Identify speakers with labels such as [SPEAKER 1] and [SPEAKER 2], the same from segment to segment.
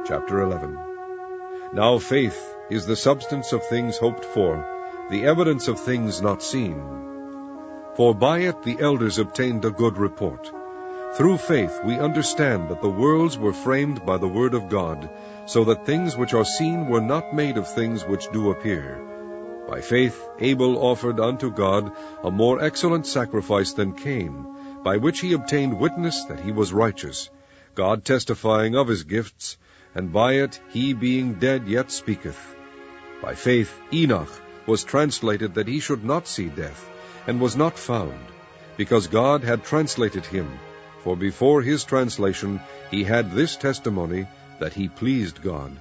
[SPEAKER 1] Chapter 11. Now faith is the substance of things hoped for, the evidence of things not seen. For by it the elders obtained a good report. Through faith we understand that the worlds were framed by the word of God, so that things which are seen were not made of things which do appear. By faith Abel offered unto God a more excellent sacrifice than Cain, by which he obtained witness that he was righteous, God testifying of his gifts, and by it he being dead yet speaketh. By faith Enoch was translated that he should not see death, and was not found, because God had translated him. For before his translation he had this testimony, that he pleased God.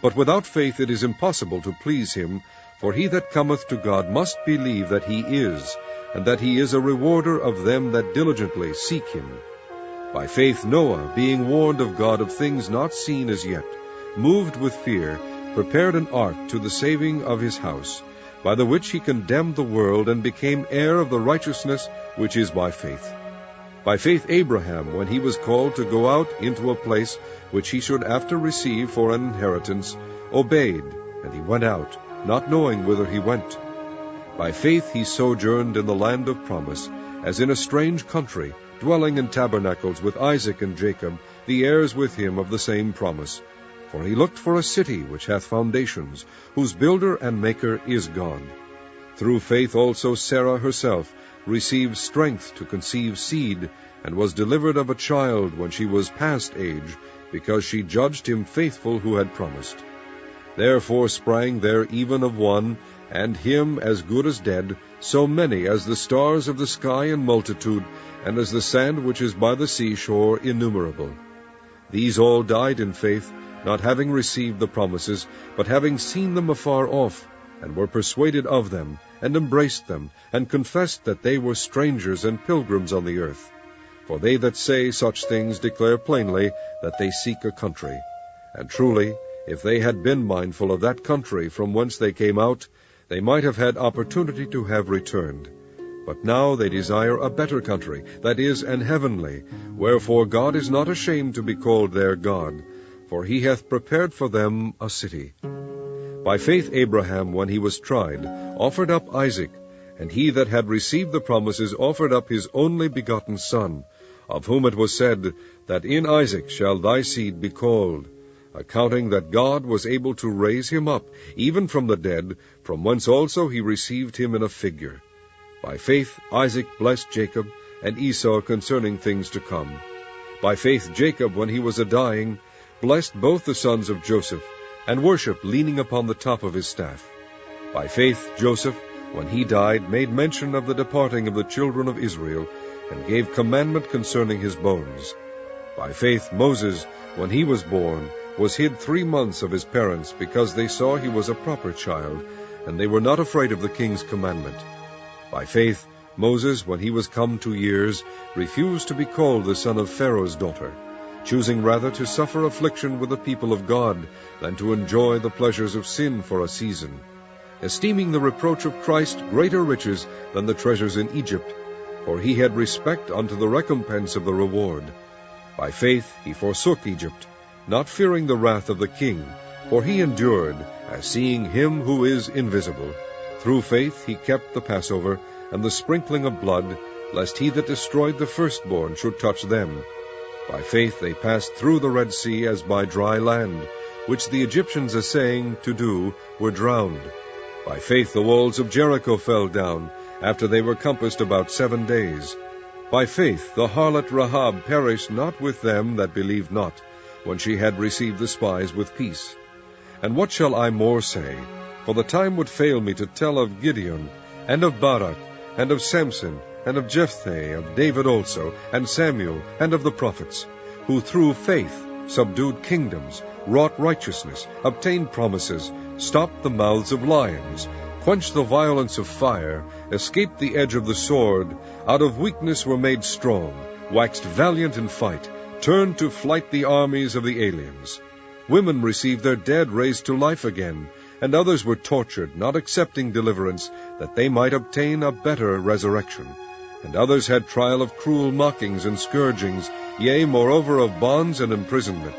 [SPEAKER 1] But without faith it is impossible to please him, for he that cometh to God must believe that he is, and that he is a rewarder of them that diligently seek him. By faith Noah, being warned of God of things not seen as yet, moved with fear, prepared an ark to the saving of his house, by the which he condemned the world, and became heir of the righteousness which is by faith. By faith Abraham, when he was called to go out into a place which he should after receive for an inheritance, obeyed, and he went out, not knowing whither he went. By faith he sojourned in the land of promise, as in a strange country, dwelling in tabernacles with Isaac and Jacob, the heirs with him of the same promise. For he looked for a city which hath foundations, whose builder and maker is God. Through faith also Sarah herself received strength to conceive seed, and was delivered of a child when she was past age, because she judged him faithful who had promised. Therefore sprang there even of one, and him as good as dead, so many as the stars of the sky in multitude, and as the sand which is by the seashore innumerable. These all died in faith, not having received the promises, but having seen them afar off, and were persuaded of them, and embraced them, and confessed that they were strangers and pilgrims on the earth. For they that say such things declare plainly that they seek a country. And truly, if they had been mindful of that country from whence they came out, they might have had opportunity to have returned. But now they desire a better country, that is, an heavenly, wherefore God is not ashamed to be called their God, for he hath prepared for them a city. By faith Abraham, when he was tried, offered up Isaac, and he that had received the promises offered up his only begotten son, of whom it was said, that in Isaac shall thy seed be called, accounting that God was able to raise him up, even from the dead, from whence also he received him in a figure. By faith Isaac blessed Jacob and Esau concerning things to come. By faith Jacob, when he was a-dying, blessed both the sons of Joseph, and worshipped leaning upon the top of his staff. By faith Joseph, when he died, made mention of the departing of the children of Israel, and gave commandment concerning his bones. By faith Moses, when he was born, was hid 3 months of his parents, because they saw he was a proper child, and they were not afraid of the king's commandment. By faith Moses, when he was come to years, refused to be called the son of Pharaoh's daughter, choosing rather to suffer affliction with the people of God, than to enjoy the pleasures of sin for a season, esteeming the reproach of Christ greater riches than the treasures in Egypt, for he had respect unto the recompense of the reward. By faith he forsook Egypt, not fearing the wrath of the king, for he endured, as seeing him who is invisible. Through faith he kept the Passover, and the sprinkling of blood, lest he that destroyed the firstborn should touch them. By faith they passed through the Red Sea as by dry land, which the Egyptians essaying to do were drowned. By faith the walls of Jericho fell down, after they were compassed about 7 days. By faith the harlot Rahab perished not with them that believed not, when she had received the spies with peace. And what shall I more say? For the time would fail me to tell of Gideon, and of Barak, and of Samson, and of Jephthah, of David also, and Samuel, and of the prophets, who through faith subdued kingdoms, wrought righteousness, obtained promises, stopped the mouths of lions, quenched the violence of fire, escaped the edge of the sword, out of weakness were made strong, waxed valiant in fight, turned to flight the armies of the aliens. Women received their dead raised to life again, and others were tortured, not accepting deliverance, that they might obtain a better resurrection. And others had trial of cruel mockings and scourgings, yea, moreover of bonds and imprisonment.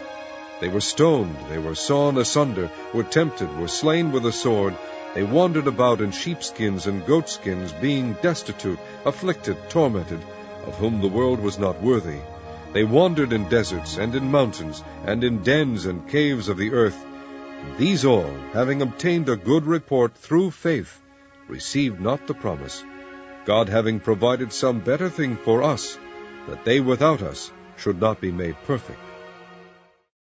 [SPEAKER 1] They were stoned, they were sawn asunder, were tempted, were slain with a sword. They wandered about in sheepskins and goatskins, being destitute, afflicted, tormented, of whom the world was not worthy. They wandered in deserts and in mountains, and in dens and caves of the earth. And these all, having obtained a good report through faith, received not the promise, God having provided some better thing for us, that they without us should not be made perfect.